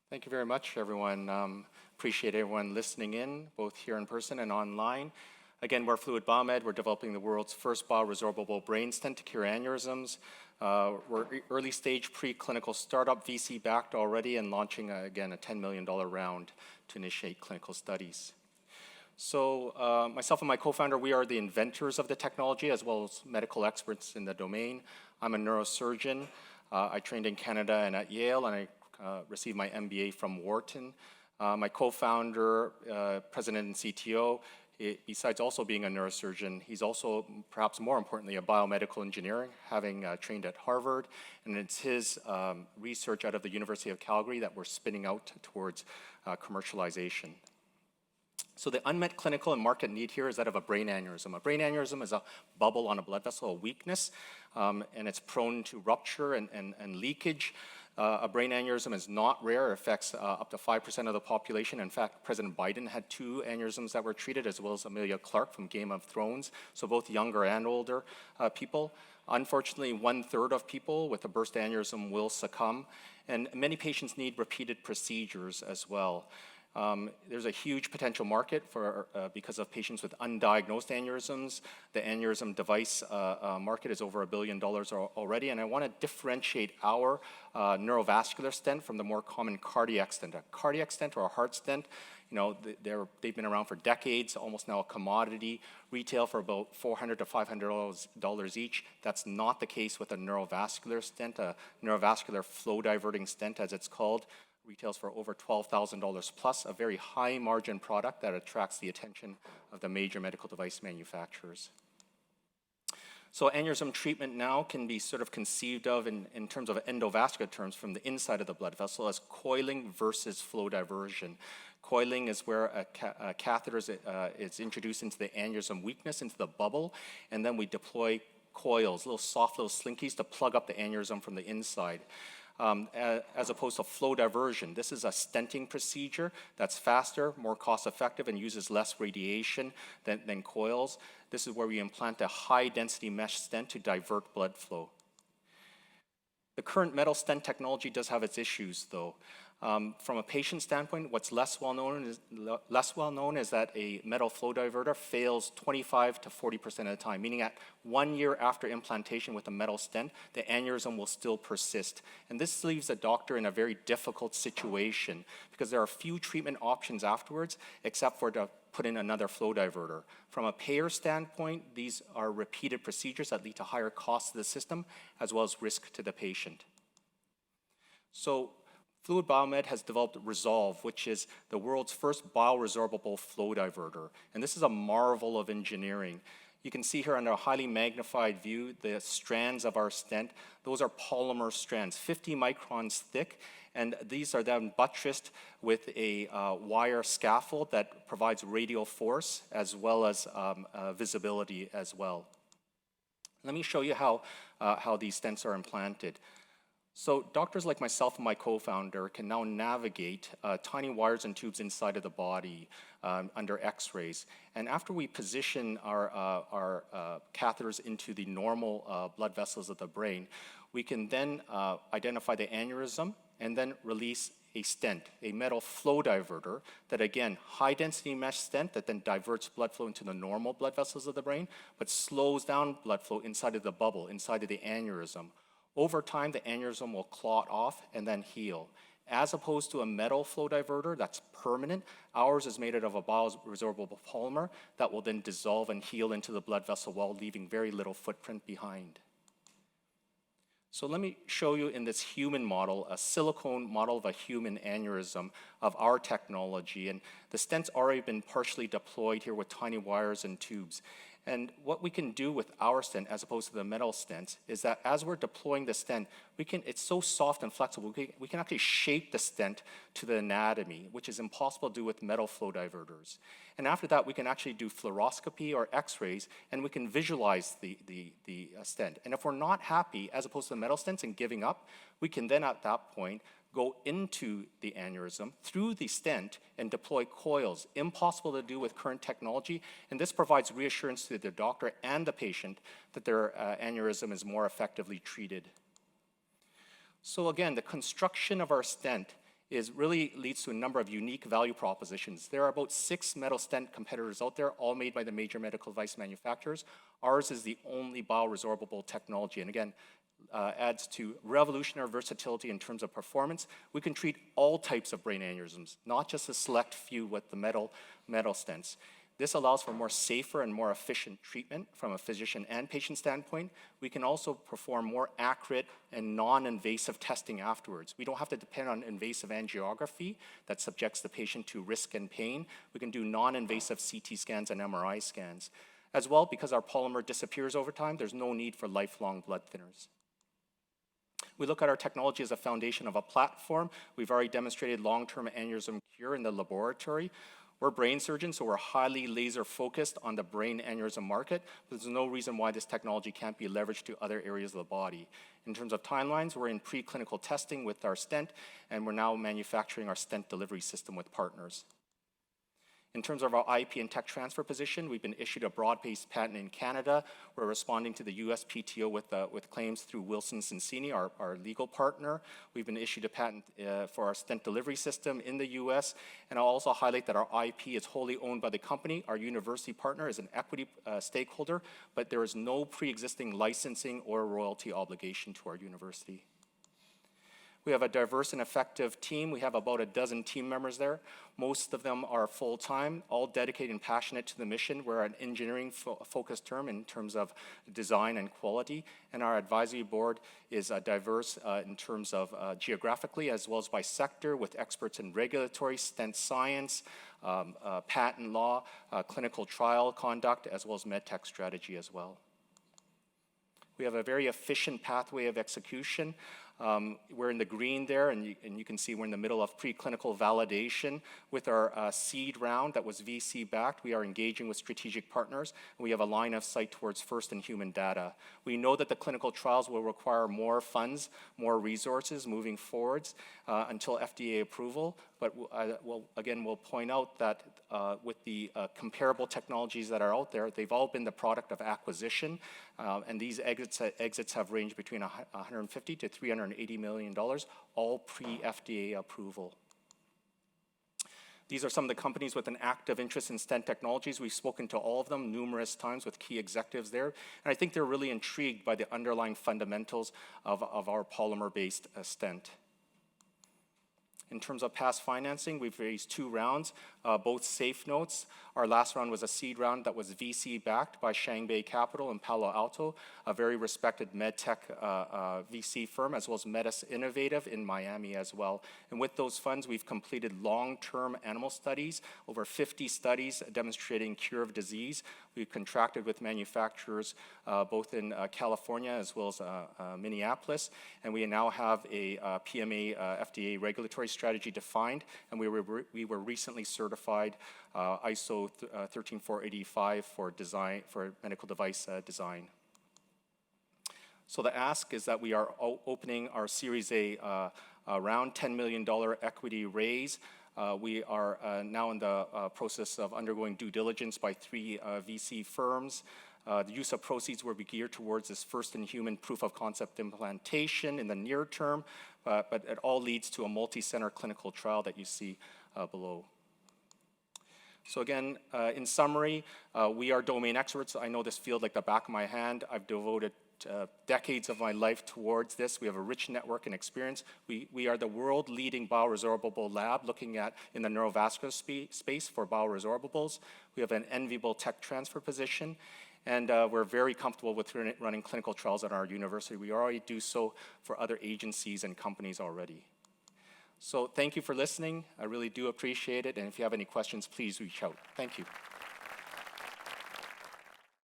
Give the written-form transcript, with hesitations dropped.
Thank you very much, everyone. Appreciate everyone listening in, both here in person and online. Again, we're Fluid Biomed. We're developing the world's first bio-resorbable brain stent to cure aneurysms. We're early stage preclinical startup, VC backed already, and launching, again, a $10 million round to initiate clinical studies. So myself and my co-founder, we are the inventors of the technology as well as medical experts in the domain. I'm a neurosurgeon. I trained in Canada and at Yale, and I received my MBA from Wharton. My co-founder, president and CTO, besides also being a neurosurgeon, he's also, perhaps more importantly, a biomedical engineer, having trained at Harvard. And it's his research out of the University of Calgary that we're spinning out towards commercialization. So the unmet clinical and market need here is that of a brain aneurysm. A brain aneurysm is a bubble on a blood vessel, a weakness, and it's prone to rupture and leakage. A brain aneurysm is not rare. It affects up to 5% of the population. In fact, President Biden had 2 aneurysms that were treated, as well as Emilia Clarke from Game of Thrones, so both younger and older people. Unfortunately, 1/3 of people with a burst aneurysm will succumb, and many patients need repeated procedures as well. There's a huge potential market for because of patients with undiagnosed aneurysms. The aneurysm device market is over $1 billion already, and I want to differentiate our neurovascular stent from the more common cardiac stent. A cardiac stent or a heart stent, you know, they've been around for decades, almost now a commodity, retail for about $400 to $500 each. That's not the case with a neurovascular stent. A neurovascular flow diverting stent, as it's called, retails for over $12,000 plus, a very high margin product that attracts the attention of the major medical device manufacturers. So aneurysm treatment now can be sort of conceived of in terms of endovascular terms from the inside of the blood vessel as coiling versus flow diversion. Coiling is where a catheter is introduced into the aneurysm weakness, into the bubble, and then we deploy coils, soft little slinkies to plug up the aneurysm from the inside. As opposed to flow diversion. This is a stenting procedure that's faster, more cost-effective, and uses less radiation than coils. This is where we implant a high-density mesh stent to divert blood flow. The current metal stent technology does have its issues, though. From a patient standpoint, what's less well known is that a metal flow diverter fails 25 to 40% of the time, meaning at 1 year after implantation with a metal stent, the aneurysm will still persist. And this leaves the doctor in a very difficult situation because there are few treatment options afterwards except for to put in another flow diverter. From a payer standpoint, these are repeated procedures that lead to higher costs to the system as well as risk to the patient. So Fluid Biomed has developed Resolve, which is the world's first bio-resorbable flow diverter. And this is a marvel of engineering. You can see here under a highly magnified view the strands of our stent. Those are polymer strands, 50 microns thick, and these are then buttressed with a wire scaffold that provides radial force as well as visibility as well. Let me show you how these stents are implanted. So doctors like myself and my co-founder can now navigate tiny wires and tubes inside of the body under x-rays. And after we position our catheters into the normal blood vessels of the brain, we can then identify the aneurysm and then release a stent, a metal flow diverter that, again, high-density mesh stent that then diverts blood flow into the normal blood vessels of the brain, but slows down blood flow inside of the bubble, inside of the aneurysm. Over time, the aneurysm will clot off and then heal. As opposed to a metal flow diverter that's permanent, ours is made out of a bio-resorbable polymer that will then dissolve and heal into the blood vessel while leaving very little footprint behind. So let me show you in this human model, a silicone model of a human aneurysm of our technology. And the stent's already been partially deployed here with tiny wires and tubes. And what we can do with our stent, as opposed to the metal stents, is that as we're deploying the stent, it's so soft and flexible, we can actually shape the stent to the anatomy, which is impossible to do with metal flow diverters. And after that, we can actually do fluoroscopy or x-rays, and we can visualize the stent. And if we're not happy, as opposed to the metal stents and giving up, we can then at that point go into the aneurysm through the stent and deploy coils, impossible to do with current technology, and this provides reassurance to the doctor and the patient that their aneurysm is more effectively treated. So again, the construction of our stent really leads to a number of unique value propositions. There are about 6 metal stent competitors out there, all made by the major medical device manufacturers. Ours is the only bio-resorbable technology, and again, adds to revolutionary versatility in terms of performance. We can treat all types of brain aneurysms, not just a select few with the metal stents. This allows for more safer and more efficient treatment from a physician and patient standpoint. We can also perform more accurate and non-invasive testing afterwards. We don't have to depend on invasive angiography that subjects the patient to risk and pain. We can do non-invasive CT scans and MRI scans. As well, because our polymer disappears over time, there's no need for lifelong blood thinners. We look at our technology as a foundation of a platform. We've already demonstrated long-term aneurysm cure in the laboratory. We're brain surgeons, so we're highly laser focused on the brain aneurysm market. There's no reason why this technology can't be leveraged to other areas of the body. In terms of timelines, we're in preclinical testing with our stent, and we're now manufacturing our stent delivery system with partners. In terms of our IP and tech transfer position, we've been issued a broad-based patent in Canada. We're responding to the USPTO with claims through Wilson Sonsini, our legal partner. We've been issued a patent for our stent delivery system in the US. And I'll also highlight that our IP is wholly owned by the company. Our university partner is an equity stakeholder, but there is no pre-existing licensing or royalty obligation to our university. We have a diverse and effective team. We have about a dozen team members there. Most of them are full-time, all dedicated and passionate to the mission. We're an engineering-focused term in terms of design and quality. And our advisory board is diverse in terms of geographically as well as by sector, with experts in regulatory, stent science, patent law, clinical trial conduct, as well as medtech strategy as well. We have a very efficient pathway of execution. We're in the green there, and you can see we're in the middle of preclinical validation with our seed round that was VC backed. We are engaging with strategic partners, and we have a line of sight towards first-in-human data. We know that the clinical trials will require more funds, more resources moving forwards until FDA approval. But we'll point out that with the comparable technologies that are out there, they've all been the product of acquisition, and these exits have ranged between $150 to $380 million, all pre-FDA approval. These are some of the companies with an active interest in stent technologies. We've spoken to all of them numerous times with key executives there, and I think they're really intrigued by the underlying fundamentals of our polymer-based stent. In terms of past financing, we've raised 2 rounds, both safe notes. Our last round was a seed round that was VC backed by Shangbei Capital in Palo Alto, a very respected medtech VC firm, as well as Metis Innovative in Miami as well. And with those funds, we've completed long-term animal studies, over 50 studies demonstrating cure of disease. We've contracted with manufacturers both in California as well as Minneapolis, and we now have a PMA FDA regulatory strategy defined, and we were recently certified ISO 13485 for medical device design. So the ask is that we are opening our Series A around $10 million equity raise. We are now in the process of undergoing due diligence by 3 VC firms. The use of proceeds will be geared towards this first-in-human proof of concept implantation in the near term, but it all leads to a multi-center clinical trial that you see below. So again, in summary, we are domain experts. I know this field like the back of my hand. I've devoted decades of my life towards this. We have a rich network and experience. We are the world-leading bio-resorbable lab looking at in the neurovascular space for bio-resorbables. We have an enviable tech transfer position, and we're very comfortable with running clinical trials at our university. We already do so for other agencies and companies already. So thank you for listening. I really do appreciate it, and if you have any questions, please reach out. Thank you.